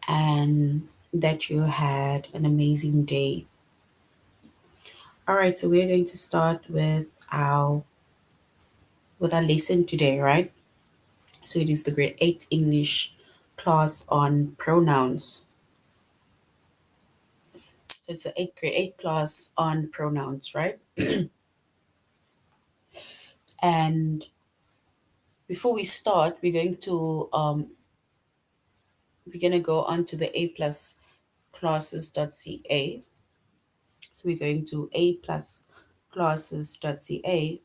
and that you had an amazing day. All right, so we're going to start our lesson today, right? So it is the grade 8 English class on pronouns. So it's a grade 8 class on pronouns, right? And before we start, we're going to go on to the A plus classes.ca. So we're going to A plus classes.ca.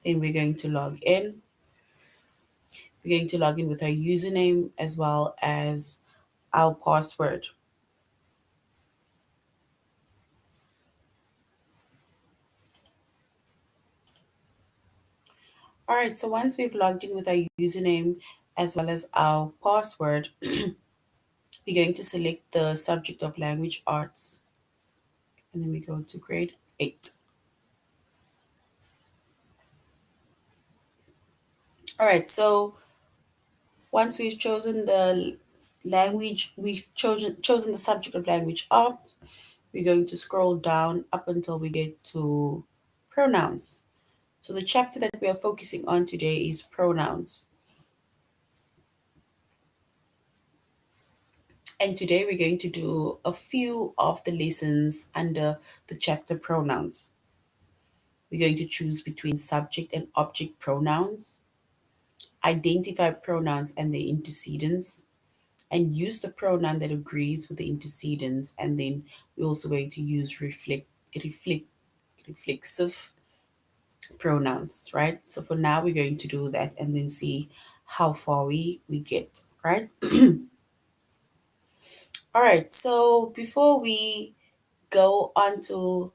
Then we're going to log in. We're going to log in with our username as well as our password. All right, so once we've logged in with our username as well as our password, we're going to select the subject of language arts, and then we go to grade 8. All right, so once we've chosen the language, we've chosen the subject of language arts, we're going to scroll down up until we get to pronouns. So the chapter that we are focusing on today is pronouns. And today we're going to do a few of the lessons under the chapter pronouns. We're going to choose between subject and object pronouns, identify pronouns and their antecedents, and use the pronoun that agrees with the antecedents. And then we're also going to use reflexive pronouns, right? So for now, we're going to do that and then see how far we get, right? All right, so before we go on to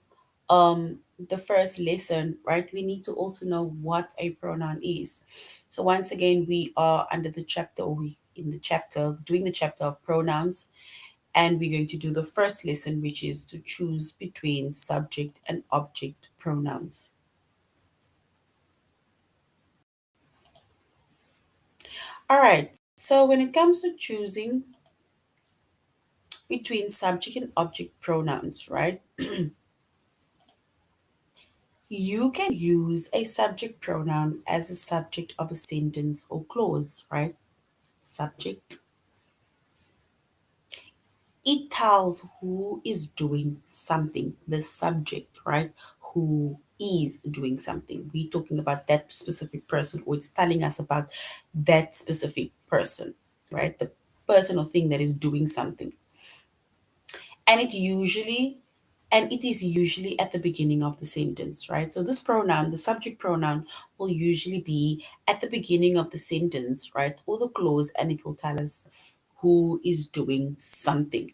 the first lesson, right, we need to also know what a pronoun is. So once again, we are under the chapter, or we in the chapter, doing the chapter of pronouns, and we're going to do the first lesson, which is to choose between subject and object pronouns. All right, so when it comes to choosing between subject and object pronouns, right, you can use a subject pronoun as a subject of a sentence or clause, right? Subject. It tells who is doing something, the subject, right? Who is doing something. We're talking about that specific person, or it's telling us about that specific person, right? The person or thing that is doing something. And it is usually at the beginning of the sentence, right? So this pronoun, the subject pronoun, will usually be at the beginning of the sentence, right? Or the clause, and it will tell us who is doing something.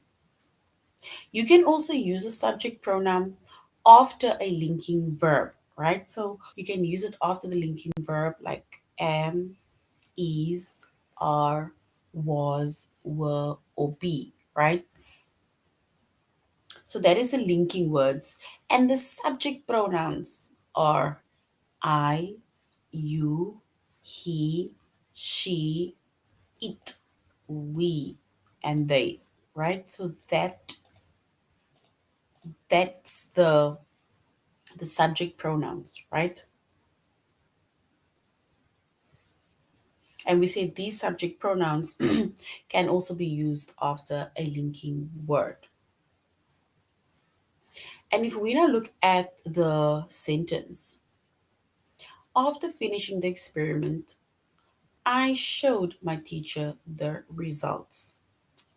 You can also use a subject pronoun after a linking verb, right? So you can use it after the linking verb like am, is, are, was, were, or be, right? So that is the linking words. And the subject pronouns are I, you, he, she, it, we, and they, right? So that's the subject pronouns, right? And we say these subject pronouns can also be used after a linking word. And if we now look at the sentence, after finishing the experiment, I showed my teacher the results,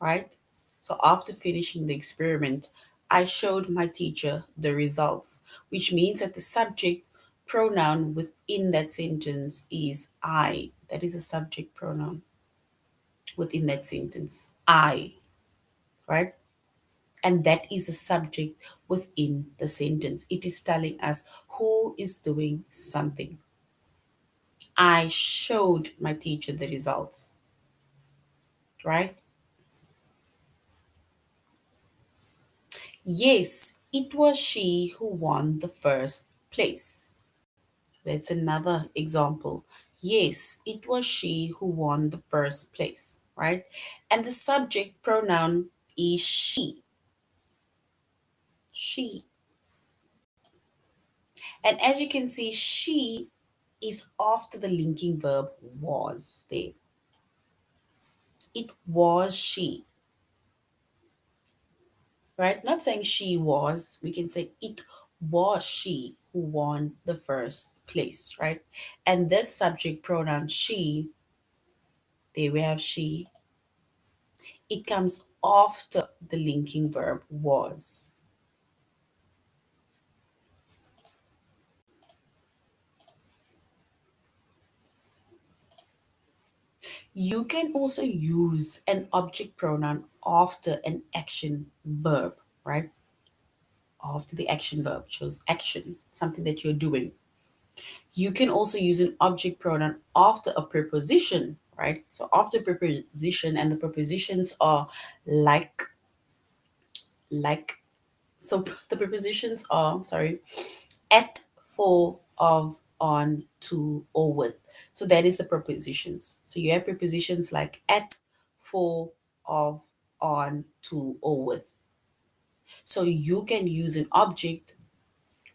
right? So after finishing the experiment, I showed my teacher the results, which means that the subject pronoun within that sentence is I. That is a subject pronoun within that sentence. I, right? And that is a subject within the sentence. It is telling us who is doing something. I showed my teacher the results, right? Yes, it was she who won the first place. That's another example. Yes, it was she who won the first place, right? And the subject pronoun is she. She. And as you can see, she is after the linking verb was there. It was she, right? Not saying she was, we can say it was she who won the first place, right? And this subject pronoun she, there we have she, it comes after the linking verb was. You can also use an object pronoun after an action verb, right? After the action verb shows action, something that you're doing. You can also use an object pronoun after a preposition, right? So after preposition, and the prepositions are like, like, so the prepositions are, sorry, at, for, of, on, to, or with. So that is the prepositions. So you have prepositions like at, for, of, on, to, or with. So you can use an object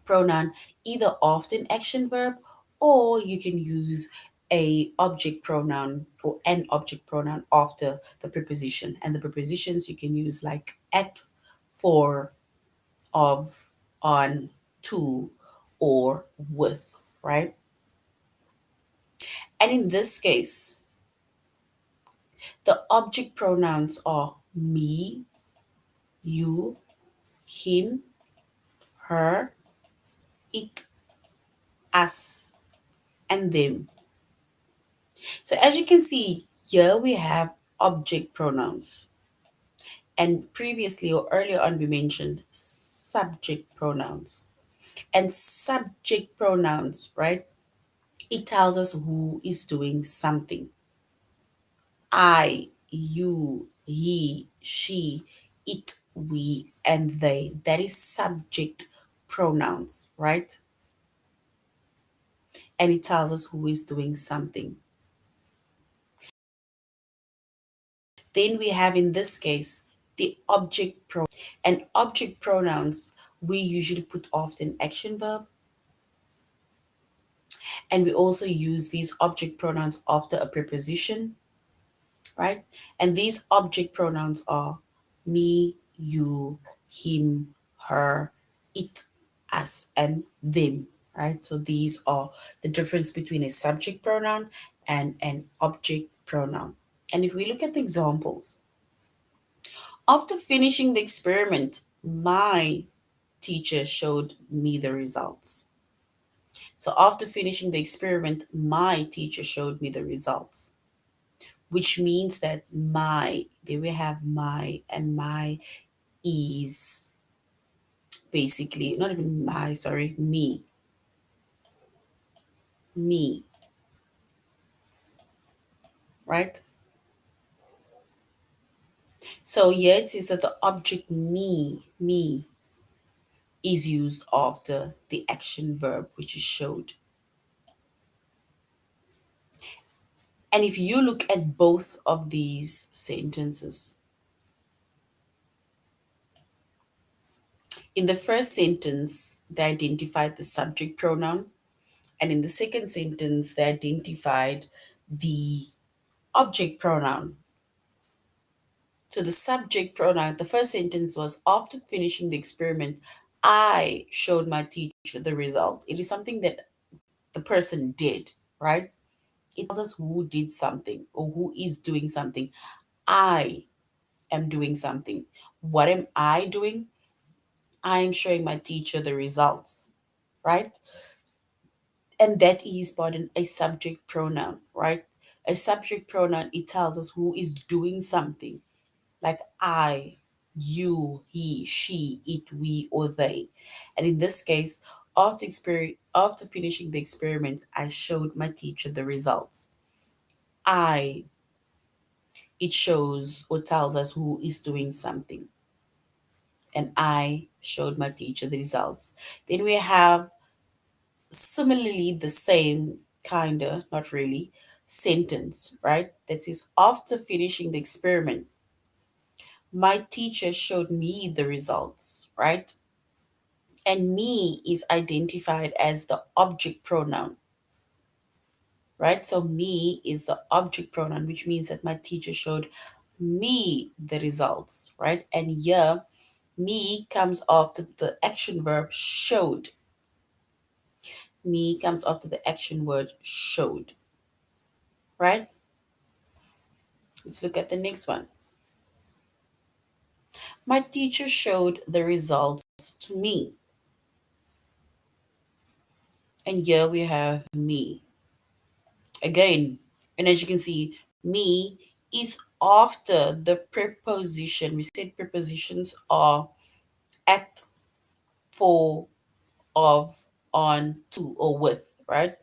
pronoun either after an action verb, or you can use a object pronoun or an object pronoun after the preposition. And the prepositions you can use like at, for, of, on, to, or with, right? And in this case, the object pronouns are me, you, him, her, it, us, and them. So as you can see, here we have object pronouns. And previously or earlier on, we mentioned subject pronouns. And subject pronouns, right? It tells us who is doing something. I, you, he, she, it, we, and they. That is subject pronouns, right? And it tells us who is doing something. Then we have in this case the object pronoun. And object pronouns we usually put after an action verb, and we also use these object pronouns after a preposition, right? And these object pronouns are me, you, him, her, it, us, and them, right? So these are the difference between a subject pronoun and an object pronoun. And if we look at the examples, after finishing the experiment, my teacher showed me the results. So after finishing the experiment, my teacher showed me the results, which means that my, there we have my, and my is basically, not even my, sorry, me, right? So here it says that the object me, is used after the action verb, which is showed. And if you look at both of these sentences, in the first sentence, they identified the subject pronoun, and in the second sentence, they identified the object pronoun. So the subject pronoun, the first sentence was after finishing the experiment, I showed my teacher the result. It is something that the person did, right? It tells us who did something or who is doing something. I am doing something. What am I doing? I'm showing my teacher the results, right? And that is pardon a subject pronoun, right? A subject pronoun, it tells us who is doing something, like I, you, he, she, it, we, or they. And in this case, after finishing the experiment, I showed my teacher the results. I, it shows or tells us who is doing something, and I showed my teacher the results. Then we have similarly the same kinda, not really, sentence, right? That says, after finishing the experiment, my teacher showed me the results, right? And me is identified as the object pronoun, right? So me is the object pronoun, which means that my teacher showed me the results, right? And here, me comes after the action verb showed. Me comes after the action word showed, right? Let's look at the next one. My teacher showed the results to me. And here we have me. Again, and as you can see, me is after the preposition. We said prepositions are at, for, of, on, to, or with, right?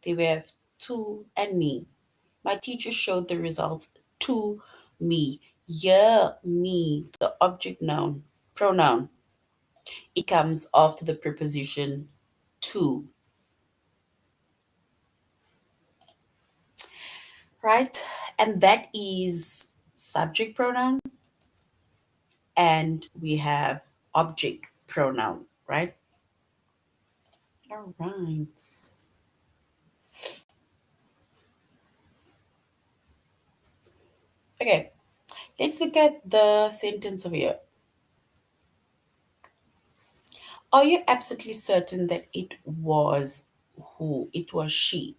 They have to and me. My teacher showed the results to me. Yeah, me, the object noun, pronoun. It comes after the preposition to, right? And that is subject pronoun, and we have object pronoun, right? All right. Okay, let's look at the sentence over here. Are you absolutely certain that it was who? It was she.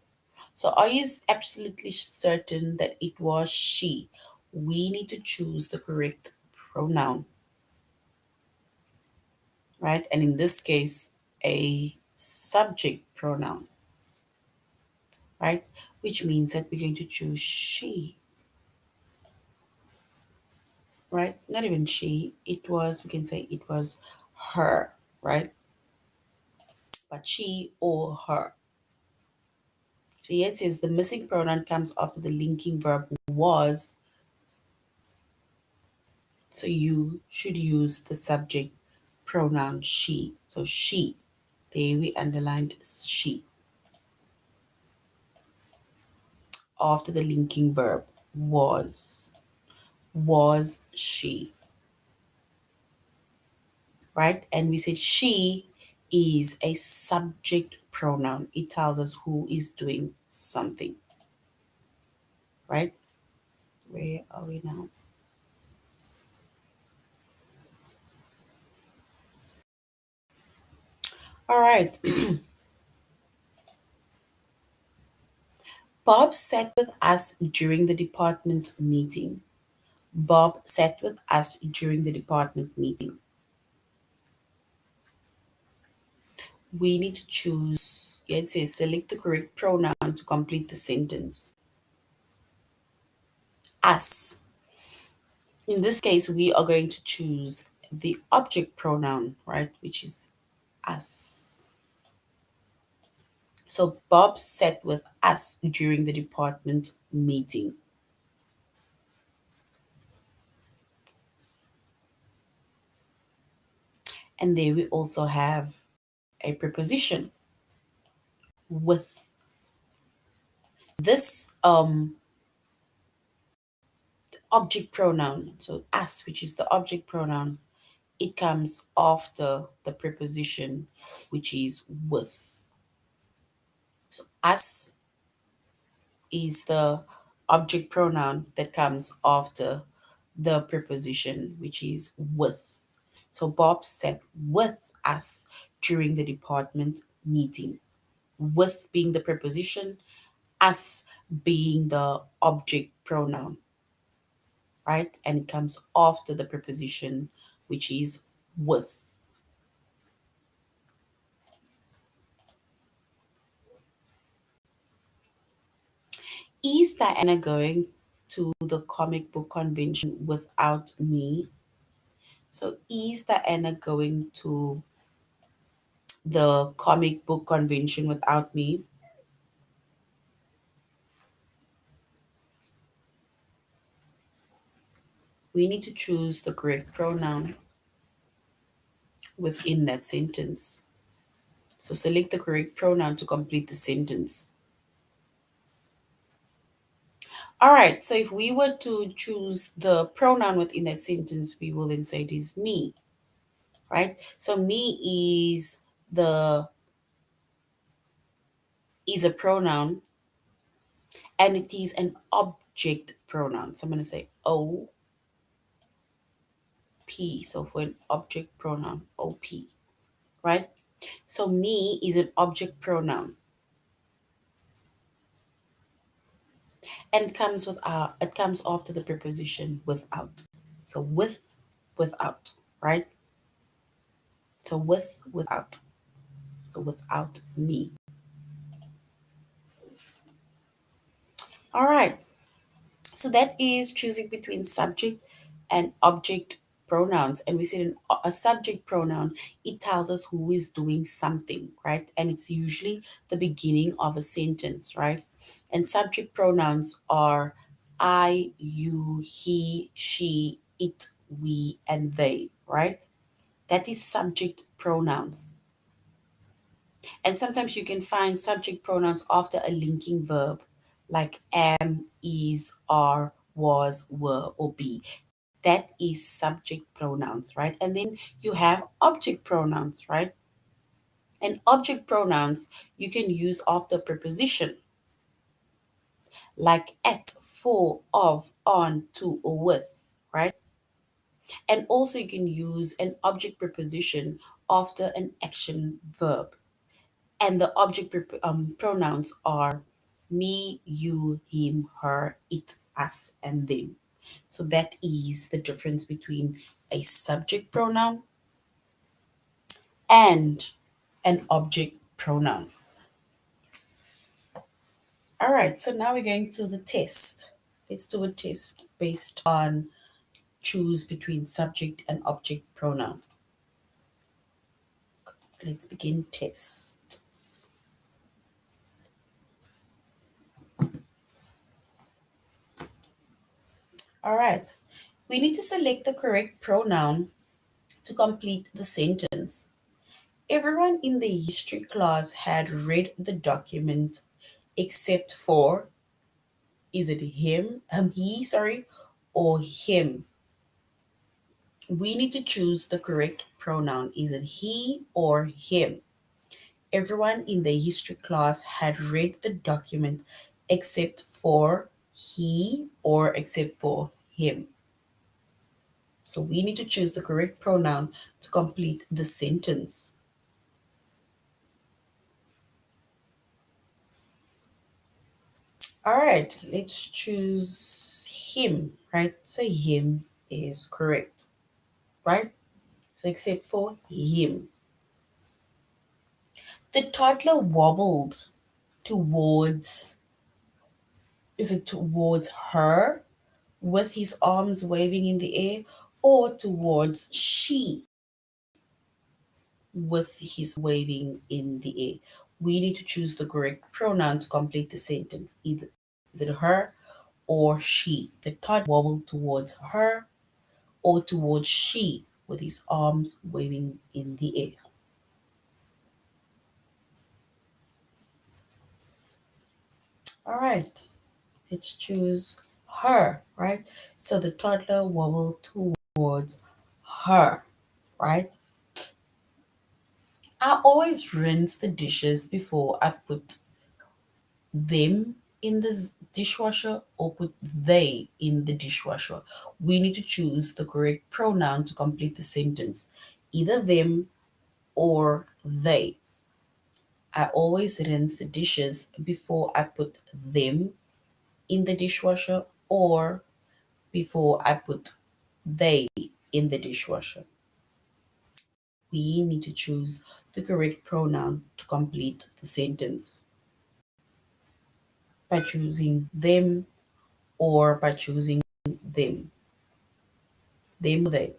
So are you absolutely certain that it was she? We need to choose the correct pronoun, right? And in this case, a subject pronoun, right? Which means that we're going to choose she, right? Not even she, it was, we can say it was her, right? But she or her. So here it says the missing pronoun comes after the linking verb was, so you should use the subject pronoun she. So she, there we underlined she after the linking verb was. Was she, right? And we said she is a subject pronoun. It tells us who is doing something, right? Where are we now? All right. Bob sat with us during the department meeting. Bob sat with us during the department meeting. We need to choose, yeah, it says select the correct pronoun to complete the sentence. Us. In this case, we are going to choose the object pronoun, right, which is us. So Bob sat with us during the department meeting. And there we also have a preposition with. This object pronoun, so us, which is the object pronoun, it comes after the preposition, which is with. So us is the object pronoun that comes after the preposition, which is with. So Bob sat with us during the department meeting. With being the preposition, us being the object pronoun, right? And it comes after the preposition, which is with. Is Diana going to the comic book convention without me? So, is Diana going to the comic book convention without me? We need to choose the correct pronoun within that sentence. So select the correct pronoun to complete the sentence. All right, so if we were to choose the pronoun within that sentence, we will then say it is me, right? So me the is a pronoun and it is an object pronoun. So I'm going to say O P. So for an object pronoun, OP, right? So me is an object pronoun and it comes after the preposition without. So without, right? So without. So without me. All right. So that is choosing between subject and object pronouns. And we said a subject pronoun, it tells us who is doing something, right? And it's usually the beginning of a sentence, right? And subject pronouns are I, you, he, she, it, we, and they, right? That is subject pronouns. And sometimes you can find subject pronouns after a linking verb like am, is, are, was, were, or be. That is subject pronouns, right? And then you have object pronouns, right? And object pronouns you can use after preposition like at, for, of, on, to, or with, right? And also you can use an object preposition after an action verb. And the object pronouns are me, you, him, her, it, us, and them. So that is the difference between a subject pronoun and an object pronoun. All right, so now we're going to the test. Let's do a test based on choose between subject and object pronoun. Let's begin test. All right, we need to select the correct pronoun to complete the sentence. Everyone in the history class had read the document except for, is it him, he, sorry, or him? We need to choose the correct pronoun. Is it he or him? Everyone in the history class had read the document except for he or except for him. So we need to choose the correct pronoun to complete the sentence. All right, let's choose him, right? So him is correct, right? So except for him. The toddler wobbled towards, is it towards her with his arms waving in the air or towards she with his waving in the air? We need to choose the correct pronoun to complete the sentence. Either is it her or she? The toddler wobbled towards her or towards she with his arms waving in the air. All right, let's choose her, right? So the toddler wobbled towards her, right? I always rinse the dishes before I put them in the dishwasher or put they in the dishwasher. We need to choose the correct pronoun to complete the sentence, either them or they. I always rinse the dishes before I put them in the dishwasher or before I put they in the dishwasher. We need to choose the correct pronoun to complete the sentence by choosing them or by choosing them. Them or they.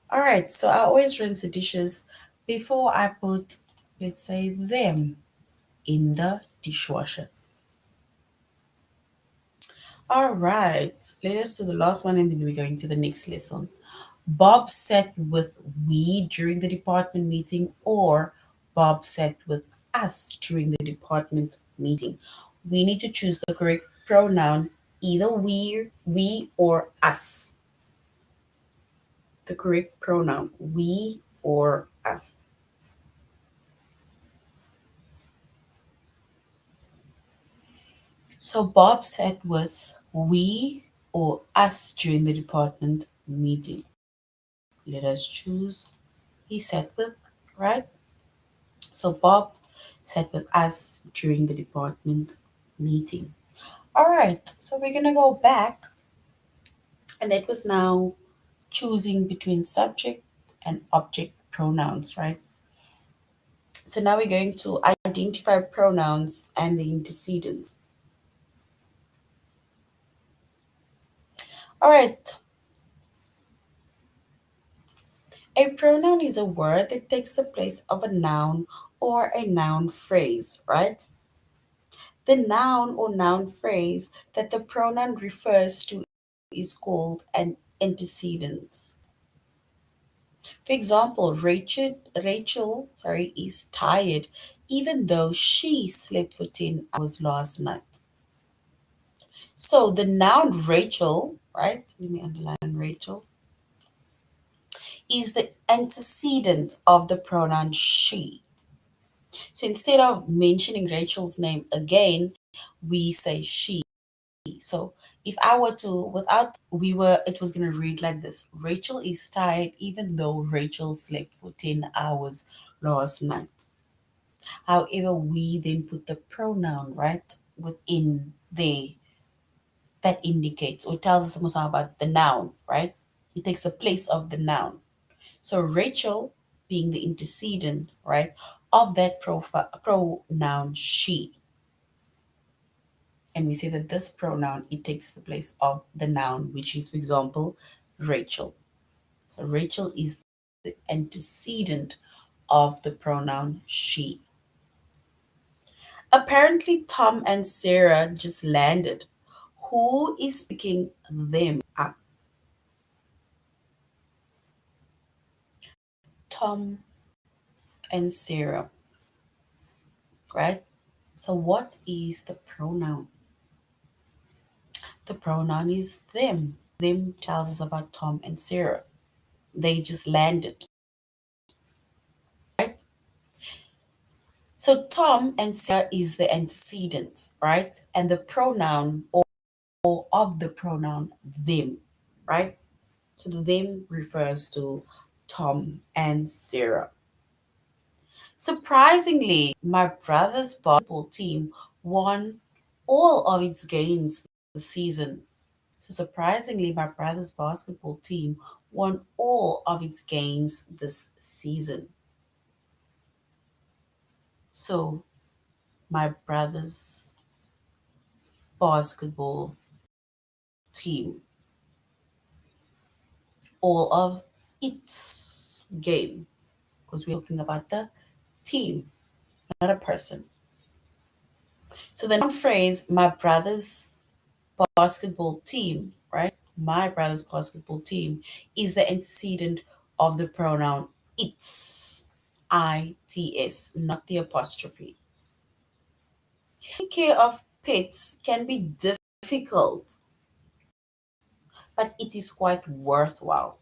All right, so I always rinse the dishes before I put, let's say, them in the dishwasher. All right, let us do the last one and then we're going to the next lesson. Bob sat with we during the department meeting, or Bob sat with us during the department meeting. We need to choose the correct pronoun, either we or us. The correct pronoun, we or us. So Bob sat with we or us during the department meeting. Let us choose. He sat with, right? So Bob sat with us during the department meeting. All right, so we're gonna go back, and that was now choosing between subject and object pronouns, right? So now we're going to identify pronouns and the antecedents. All right, a pronoun is a word that takes the place of a noun or a noun phrase, right? The noun or noun phrase that the pronoun refers to is called an antecedent. For example, Rachel is tired even though she slept for 10 hours last night. So the noun Rachel, right? Let me underline Rachel, is the antecedent of the pronoun she. So instead of mentioning Rachel's name again, we say she. So if I were to, without it was going to read like this: Rachel is tired even though Rachel slept for 10 hours last night. However, we then put the pronoun, right, within there that indicates or tells us something about the noun, right? It takes the place of the noun. So Rachel being the antecedent, right, of that pronoun she. And we say that this pronoun, it takes the place of the noun, which is, for example, Rachel. So Rachel is the antecedent of the pronoun she. Apparently, Tom and Sarah just landed. Who is picking them up? Tom and Sarah, right? So, what is the pronoun? The pronoun is them. Them tells us about Tom and Sarah. They just landed, right? So, Tom and Sarah is the antecedent, right? And the pronoun or of the pronoun them, right? So, the them refers to Tom and Sarah. Surprisingly, my brother's basketball team won all of its games this season. So surprisingly, my brother's basketball team won all of its games this season. So my brother's basketball team, all of its game, because we're talking about the team, not a person. So the noun phrase, my brother's basketball team, right? My brother's basketball team is the antecedent of the pronoun its. its, not the apostrophe. Taking care of pets can be difficult, but it is quite worthwhile.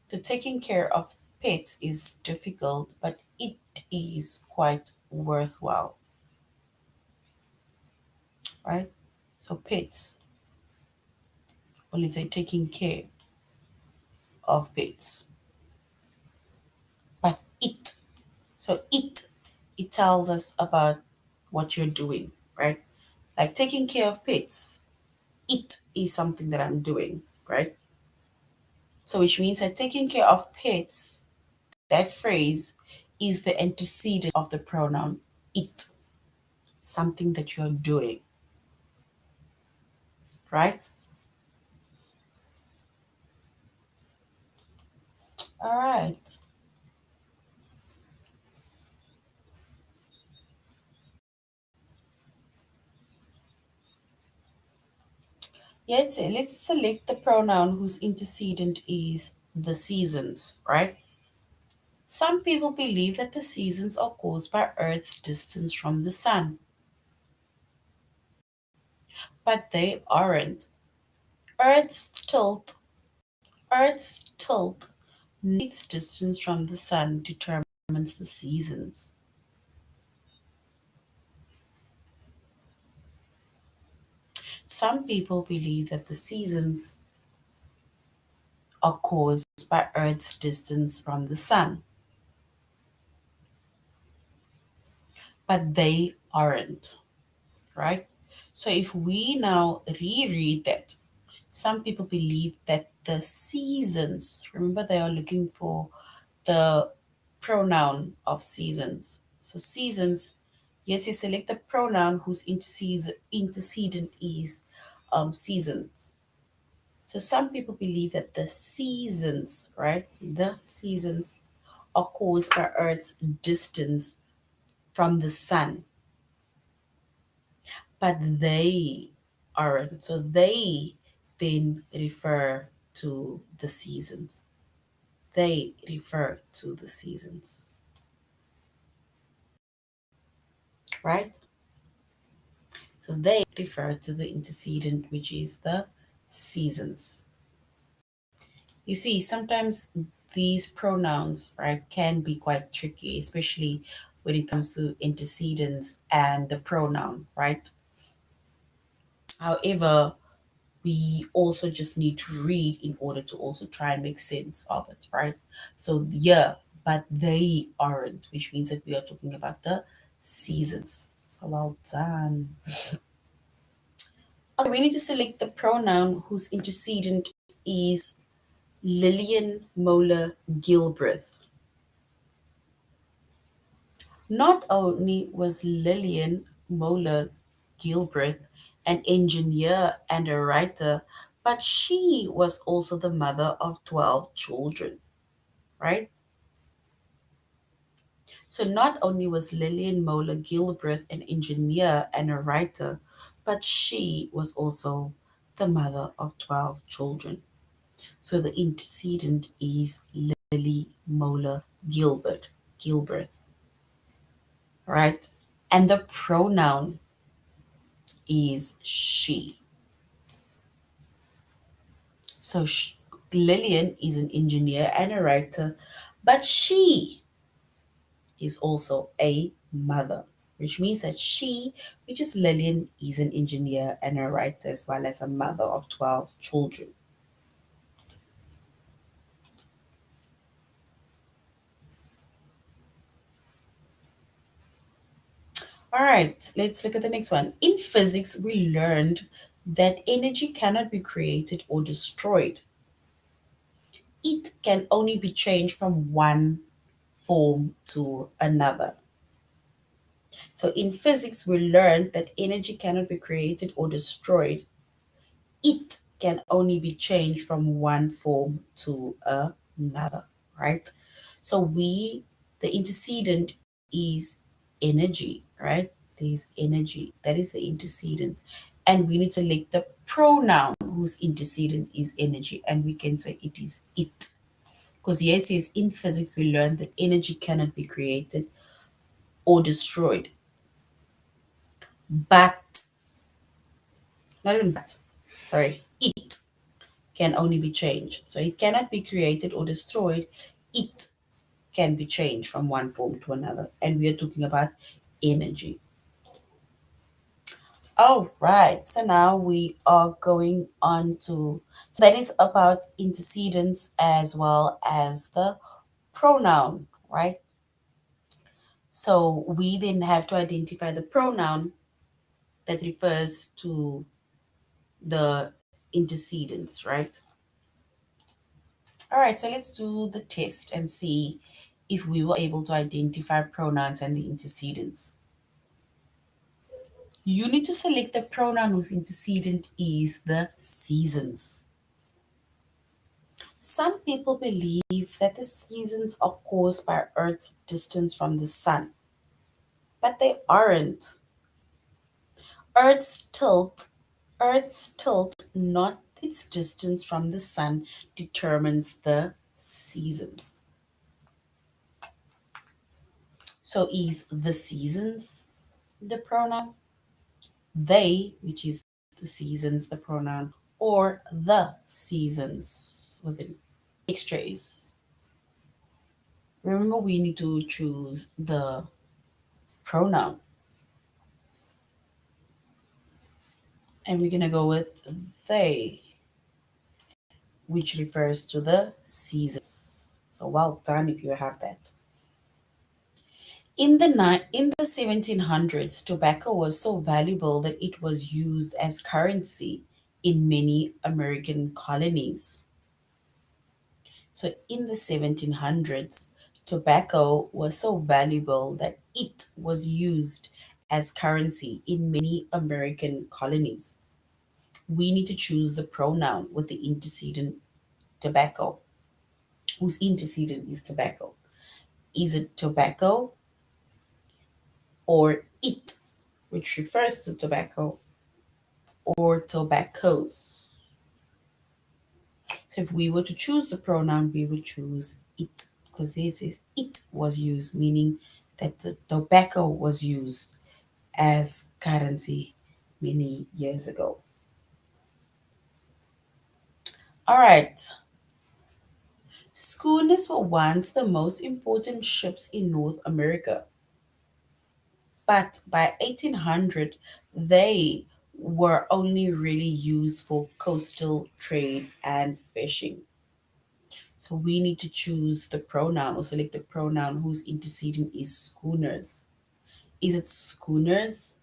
So taking care of pets is difficult, but it is quite worthwhile, right? So pets, or let's say taking care of pets, but it. So it tells us about what you're doing, right? Like taking care of pets. It is something that I'm doing, right? So which means that taking care of pets, that phrase is the antecedent of the pronoun it, something that you're doing, right? All right. Let's select the pronoun whose antecedent is the seasons, right? Some people believe that the seasons are caused by Earth's distance from the sun, but they aren't. Earth's tilt, Earth's tilt, its distance from the sun determines the seasons. Some people believe that the seasons are caused by Earth's distance from the sun, but they aren't, right? So if we now reread that, some people believe that the seasons, remember they are looking for the pronoun of seasons. So seasons, yes, you select the pronoun whose antecedent is seasons. So some people believe that the seasons, right, the seasons are caused by Earth's distance from the sun, but they aren't. So they then refer to the seasons. They refer to the seasons, right? So they refer to the antecedent, which is the seasons. You see, sometimes these pronouns, right, can be quite tricky, especially when it comes to antecedents and the pronoun, right? However, we also just need to read in order to also try and make sense of it, right? So, yeah, but they aren't, which means that we are talking about the seasons. So, well done. Okay, we need to select the pronoun whose antecedent is Lillian Moeller Gilbreth. Not only was Lillian Moeller Gilbreth an engineer and a writer, but she was also the mother of 12 children, right? So not only was Lillian Moeller Gilbreth an engineer and a writer, but she was also the mother of 12 children. So the antecedent is Lily Moeller Gilbreth, right? And the pronoun is she. So Lillian is an engineer and a writer, but she is also a mother, which means that she, which is Lillian, is an engineer and a writer as well as a mother of 12 children. All right, let's look at the next one. In physics, we learned that energy cannot be created or destroyed. It can only be changed from one form to another. So in physics, we learned that energy cannot be created or destroyed. It can only be changed from one form to another, right? So the antecedent is energy, right? There's energy. That is the antecedent. And we need to select the pronoun whose antecedent is energy. And we can say it is it. Because here it says in physics, we learned that energy cannot be created or destroyed. But, not even but, sorry, it can only be changed. So it cannot be created or destroyed. It can be changed from one form to another. And we are talking about energy. All right. So now we are going on to, so that is about antecedents as well as the pronoun, right? So we then have to identify the pronoun that refers to the antecedents, right? All right, so let's do the test and see if we were able to identify pronouns and the antecedents. You need to select the pronoun whose antecedent is the seasons. Some people believe that the seasons are caused by Earth's distance from the sun, but they aren't. Earth's tilt, Earth's tilt, not its distance from the sun, determines the seasons. So is the seasons the pronoun? They, which is the seasons, the pronoun, or the seasons with an extra is. Remember, we need to choose the pronoun. And we're going to go with they, which refers to the seasons. So well done if you have that. In the 1700s, tobacco was so valuable that it was used as currency in many American colonies. So in the 1700s, tobacco was so valuable that it was used as currency in many American colonies. We need to choose the pronoun with the antecedent tobacco, whose antecedent is tobacco. Is it tobacco or it, which refers to tobacco, or tobaccos? So if we were to choose the pronoun, we would choose it because it says it was used, meaning that the tobacco was used as currency many years ago. All right. Schooners were once the most important ships in North America, but by 1800, they were only really used for coastal trade and fishing. So we need to choose the pronoun or select the pronoun whose antecedent is schooners. Is it schooners?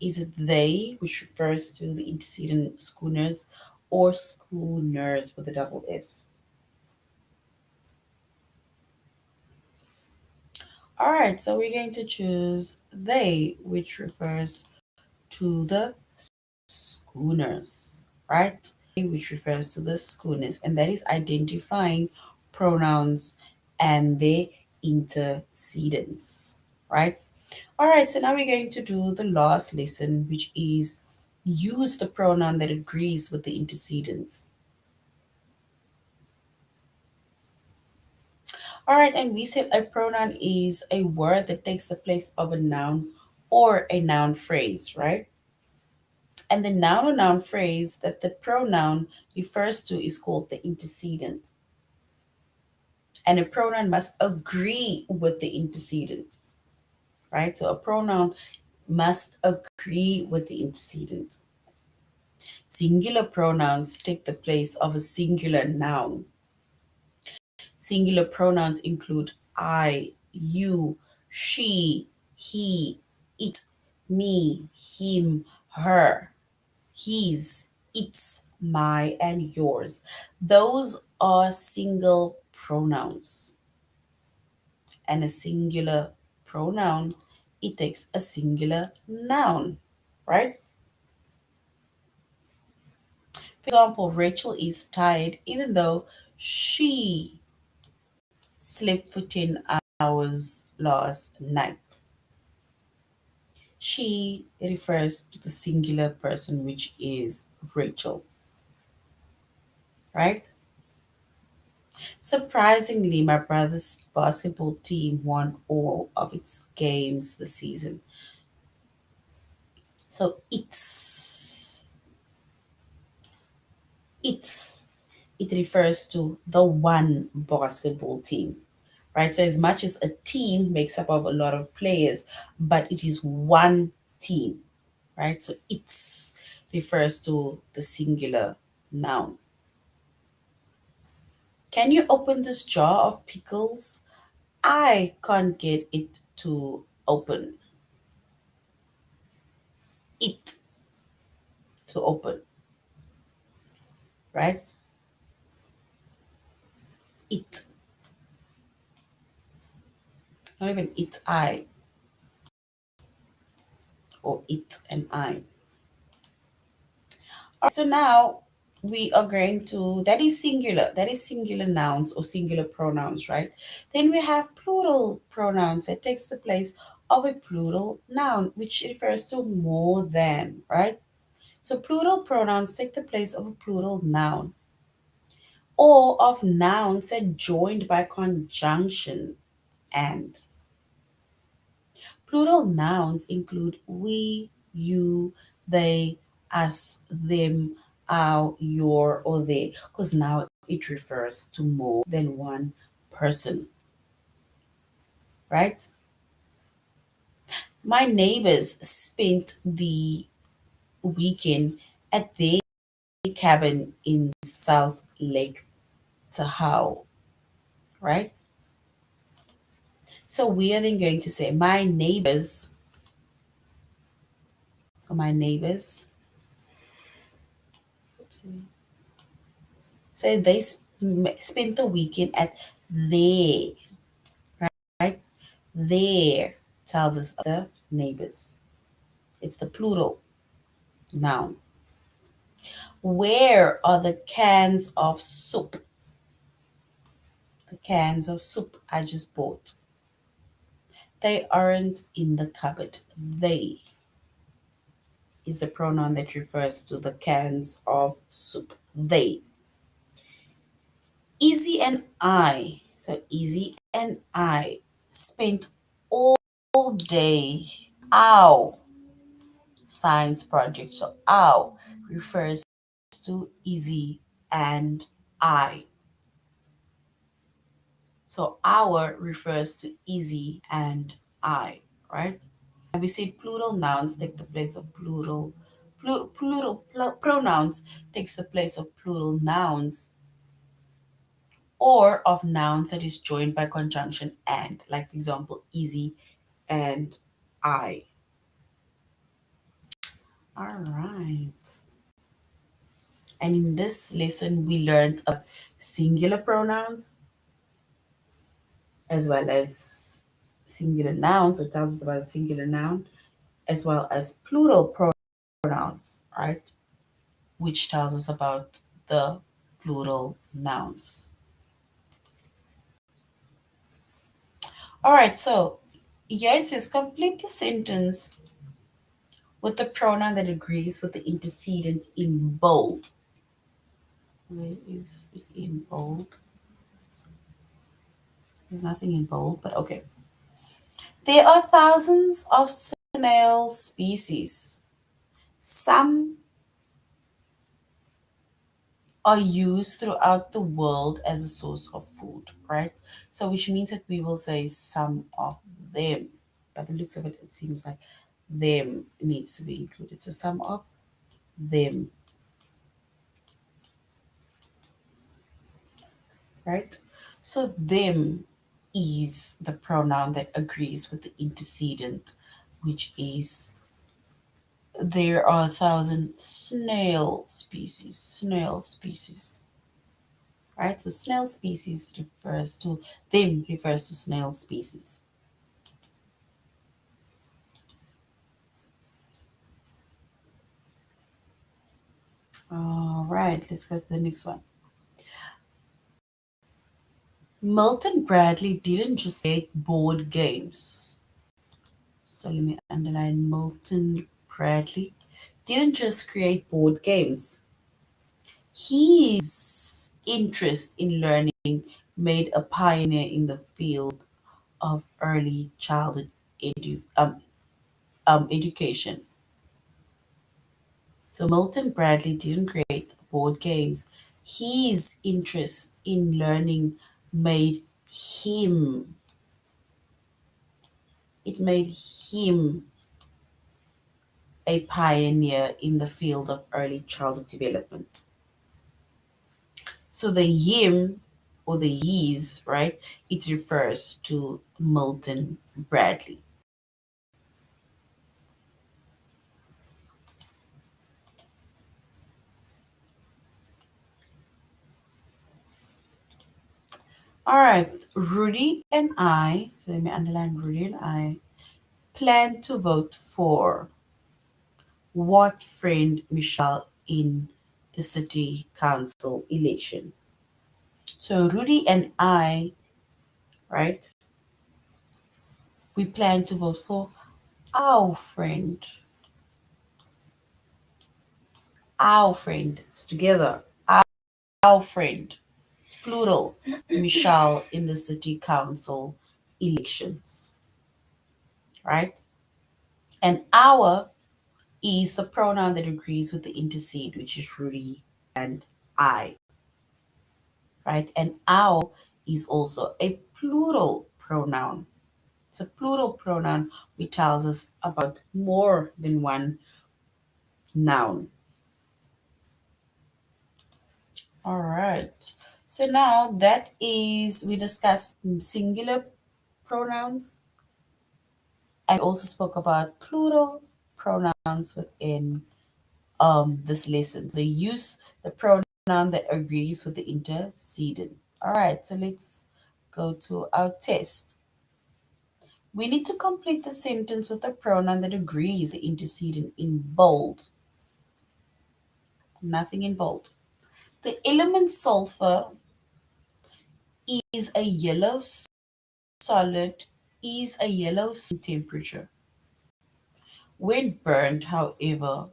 Is it they, which refers to the antecedent schooners, or schooners with a double S? All right, so we're going to choose they, which refers to the schooners, right? Which refers to the schooners, and that is identifying pronouns and their antecedents, right? All right, so now we're going to do the last lesson, which is use the pronoun that agrees with the antecedents. All right, and we said a pronoun is a word that takes the place of a noun or a noun phrase, right? And the noun or noun phrase that the pronoun refers to is called the antecedent. And a pronoun must agree with the antecedent, right? So a pronoun must agree with the antecedent. Singular pronouns take the place of a singular noun. Singular pronouns include I, you, she, he, it, me, him, her, his, its, my, and yours. Those are single pronouns. And a singular pronoun, it takes a singular noun, right? For example, Rachel is tired even though she slept for 10 hours last night. She refers to the singular person, which is Rachel, right? Surprisingly, my brother's basketball team won all of its games this season. So it's it refers to the one basketball team, right? So as much as a team makes up of a lot of players, but it is one team, right? So it's refers to the singular noun. Can you open this jar of pickles? I can't get it to open. It to open, right? It, not even it, I, or it and I. So now we are going to, that is singular nouns or singular pronouns, right? Then we have plural pronouns that takes the place of a plural noun, which refers to more than, right? So plural pronouns take the place of a plural noun or of nouns that joined by conjunction and. Plural nouns include we, you, they, us, them, our, your, or they, because now it refers to more than one person, right? My neighbors spent the weekend at their cabin in South Lake Tahoe, right? So we are then going to say my neighbors, so my neighbors, oopsie, say they spent the weekend at their, right? Their tells us the neighbors. It's the plural noun. Where are the cans of soup? The cans of soup I just bought. They aren't in the cupboard. They is the pronoun that refers to the cans of soup. They. Easy and I. So Easy and I spent all day. Ow. Science project. So ow refers to Easy and I. So our refers to Easy and I, right? And we say plural nouns take the place of pronouns takes the place of plural nouns or of nouns that is joined by conjunction and, like for example, Easy and I. All right. And in this lesson, we learned about singular pronouns as well as singular nouns, or tells us about a singular noun, as well as plural pronouns, right? Which tells us about the plural nouns. All right, so here it says complete the sentence with the pronoun that agrees with the antecedent in bold. Where is it in bold? There's nothing in bold, but okay. There are thousands of snail species. Some are used throughout the world as a source of food, right? So, which means that we will say some of them. By the looks of it, it seems like them needs to be included. So, some of them, right? So, them is the pronoun that agrees with the antecedent, which is there are 1,000 snail species, right? So snail species refers to them refers to snail species. All right, let's go to the next one. Milton Bradley didn't just create board games. So let me underline Milton Bradley didn't just create board games. His interest in learning made a pioneer in the field of early childhood education. So Milton Bradley didn't create board games. His interest in learning made him, it made him a pioneer in the field of early childhood development. So the him or the his, right? It refers to Milton Bradley. All right, Rudy and I, so let me underline Rudy and I, plan to vote for what friend Michelle in the city council election. So Rudy and I, right, we plan to vote for our friend Our friend. It's together. Our friend. It's plural. Michelle in the city council elections, right? And our is the pronoun that agrees with the intercede, which is Rudy and I, right? And our is also a plural pronoun. It's a plural pronoun which tells us about more than one noun. All right. So now that is, we discussed singular pronouns and also spoke about plural pronouns within this lesson. So use the pronoun that agrees with the antecedent. All right, so let's go to our test. We need to complete the sentence with a pronoun that agrees with the antecedent in bold. Nothing in bold. The element sulfur is a yellow solid, is a yellow temperature. When burned, however,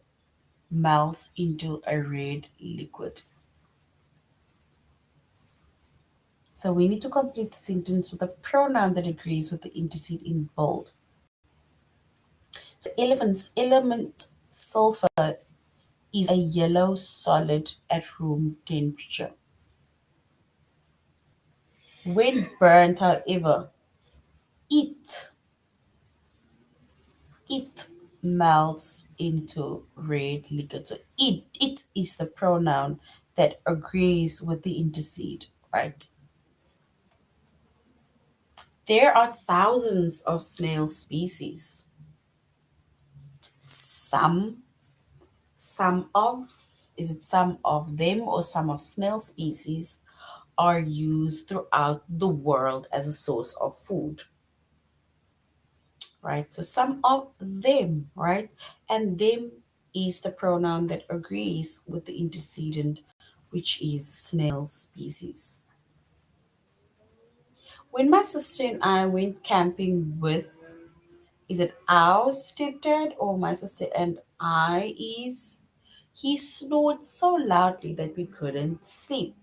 melts into a red liquid. So we need to complete the sentence with a pronoun that agrees with the antecedent in bold. So element sulfur is a yellow solid at room temperature. When burnt, however, it it melts into red liquid. So it is the pronoun that agrees with the antecedent, right? There are thousands of snail species. Some some of is it some of them or some of snail species are used throughout the world as a source of food, right? So some of them, right? And them is the pronoun that agrees with the antecedent, which is snail species. When my sister and I went camping with, is it our stepdad or my sister and I is, he snored so loudly that we couldn't sleep.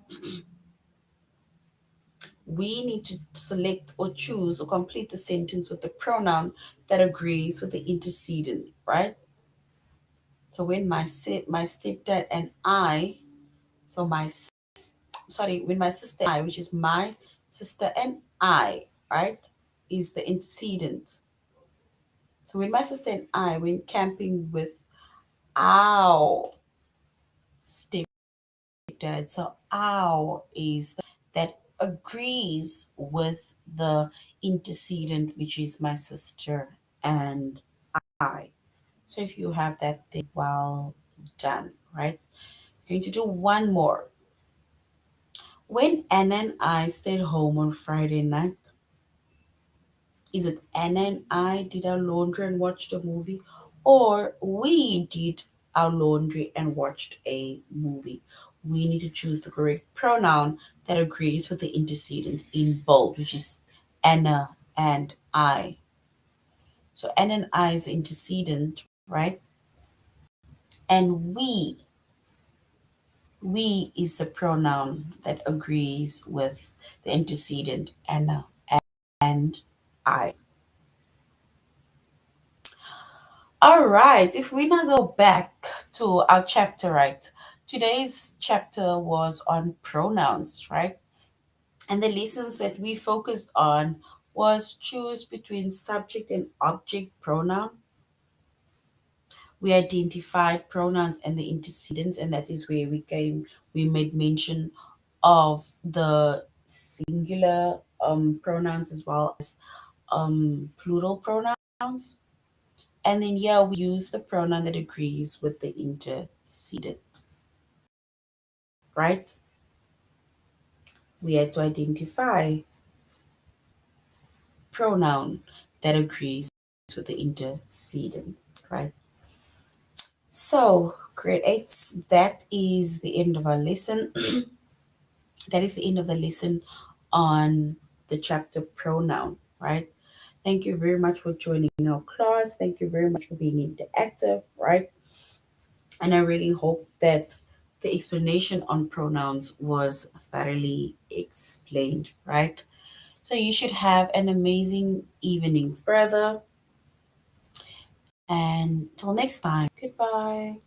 We need to select or choose or complete the sentence with the pronoun that agrees with the antecedent, right? So when my stepdad and I, so when my sister and I, which is my sister and I, right, is the antecedent. So when my sister and I went camping with our stepdad, so our is that agrees with the antecedent, which is my sister and I. So if you have that, then well done, right? We're going to do one more. When Anna and I stayed home on Friday night, is it Anna and I did our laundry and watched a movie, or we did our laundry and watched a movie? We need to choose the correct pronoun that agrees with the antecedent in bold, which is Anna and I. So Anna and I is antecedent, right? And we is the pronoun that agrees with the antecedent Anna and I. All right, if we now go back to our chapter, right? Today's chapter was on pronouns, right? And the lessons that we focused on was choose between subject and object pronoun. We identified pronouns and the antecedents, and that is where we made mention of the singular pronouns as well as plural pronouns. And then, yeah, we use the pronoun that agrees with the antecedent, right? We had to identify pronoun that agrees with the antecedent, right? So, grade 8, that is the end of our lesson. That is the end of the lesson on the chapter pronoun, right? Thank you very much for joining our class. Thank you very much for being interactive, right? And I really hope that the explanation on pronouns was thoroughly explained, right? So you should have an amazing evening further. And till next time, goodbye.